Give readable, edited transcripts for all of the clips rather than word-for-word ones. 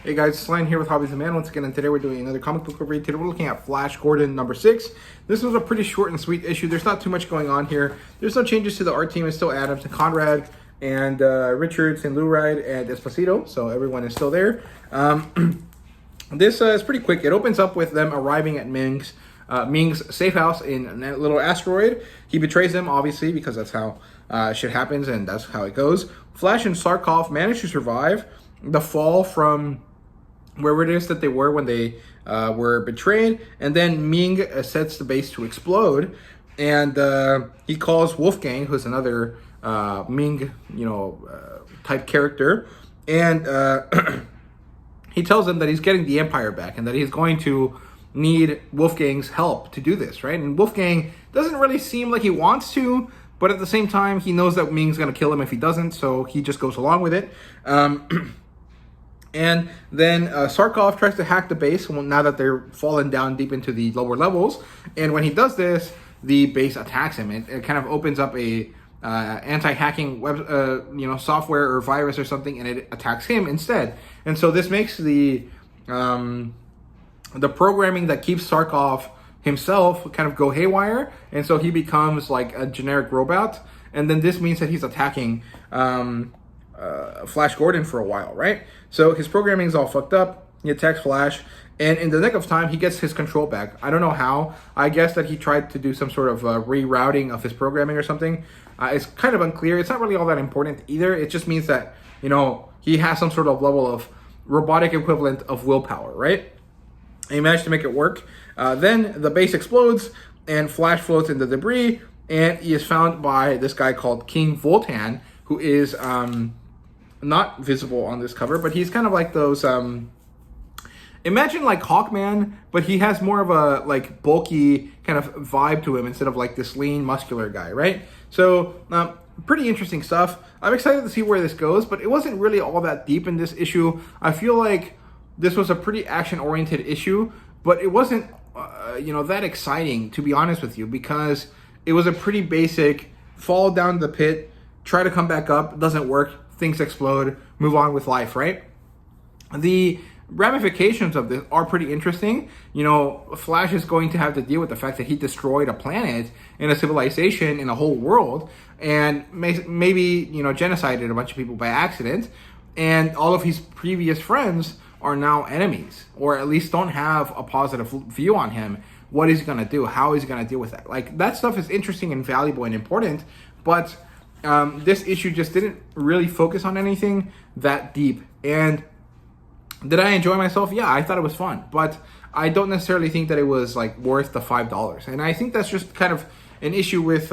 Hey guys, it's Ryan here with HobbiesofaMan once again, and today we're doing another comic book read. Today we're looking at Flash Gordon number 6. This was a pretty short and sweet issue. There's not too much going on here. There's no changes to the art team. It's still Adams and Conrad and Richards and Luride and Esposito, so everyone is still there. This is pretty quick. It opens up with them arriving at Ming's safe house in a little asteroid. He betrays them, obviously, because that's how shit happens and that's how it goes. Flash and Sarkov manage to survive the fall from wherever it is that they were when they were betrayed, and then Ming sets the base to explode, and he calls Wolfgang, who's another Ming, type character, and he tells them that he's getting the Empire back and that he's going to need Wolfgang's help to do this, right? And Wolfgang doesn't really seem like he wants to, but at the same time, he knows that Ming's going to kill him if he doesn't, so he just goes along with it. And then Sarkov tries to hack the base now that they're fallen down deep into the lower levels. And when he does this, the base attacks him. It kind of opens up a anti-hacking web, software or virus or something, and it attacks him instead. And so this makes the programming that keeps Sarkov himself kind of go haywire, and so he becomes like a generic robot. And then this means that he's attacking Flash Gordon for a while, right? So his programming is all fucked up. He attacks Flash, and in the nick of time, he gets his control back. I don't know how. I guess that he tried to do some sort of rerouting of his programming or something. It's kind of unclear. It's not really all that important either. It just means that, he has some sort of level of robotic equivalent of willpower, right? And he managed to make it work. Then the base explodes, and Flash floats in the debris, and he is found by this guy called King Voltan, who is not visible on this cover, but he's kind of like those imagine like Hawkman, but he has more of a like bulky kind of vibe to him instead of like this lean muscular guy, right? So pretty interesting stuff. I'm excited to see where this goes, but it wasn't really all that deep in this issue. I feel like this was a pretty action oriented issue, but it wasn't that exciting, to be honest with you, because it was a pretty basic fall down the pit, try to come back up, doesn't work, things explode, move on with life, right? The ramifications of this are pretty interesting. Flash is going to have to deal with the fact that he destroyed a planet and a civilization in a whole world, and maybe genocided a bunch of people by accident, and all of his previous friends are now enemies, or at least don't have a positive view on him. What is he going to do? How is he going to deal with that? Like, that stuff is interesting and valuable and important, but this issue just didn't really focus on anything that deep. And did I enjoy myself? Yeah, I thought it was fun, but I don't necessarily think that it was like worth the $5. And I think that's just kind of an issue with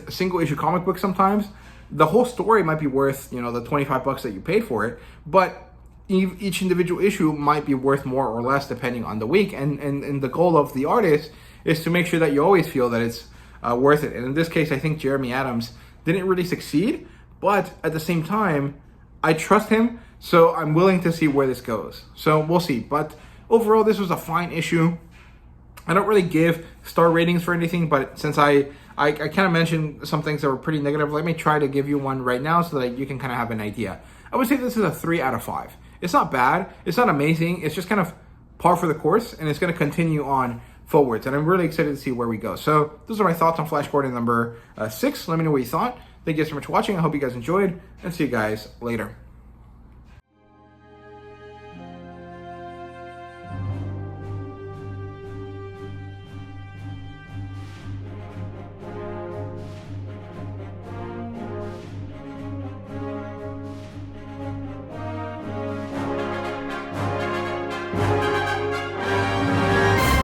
single issue comic books sometimes. The whole story might be worth, the $25 that you paid for it, but each individual issue might be worth more or less depending on the week. And the goal of the artist is to make sure that you always feel that it's worth it. And in this case, I think Jeremy Adams didn't really succeed, but at the same time, I trust him, so I'm willing to see where this goes. So we'll see. But overall, this was a fine issue. I don't really give star ratings for anything, but since I kind of mentioned some things that were pretty negative, let me try to give you one right now so that you can kind of have an idea. I would say this is a 3 out of 5. It's not bad. It's not amazing. It's just kind of par for the course, and it's going to continue on forwards, and I'm really excited to see where we go. So those are my thoughts on Flash Gordon number 6. Let me know what you thought. Thank you guys so much for watching. I hope you guys enjoyed, and see you guys later.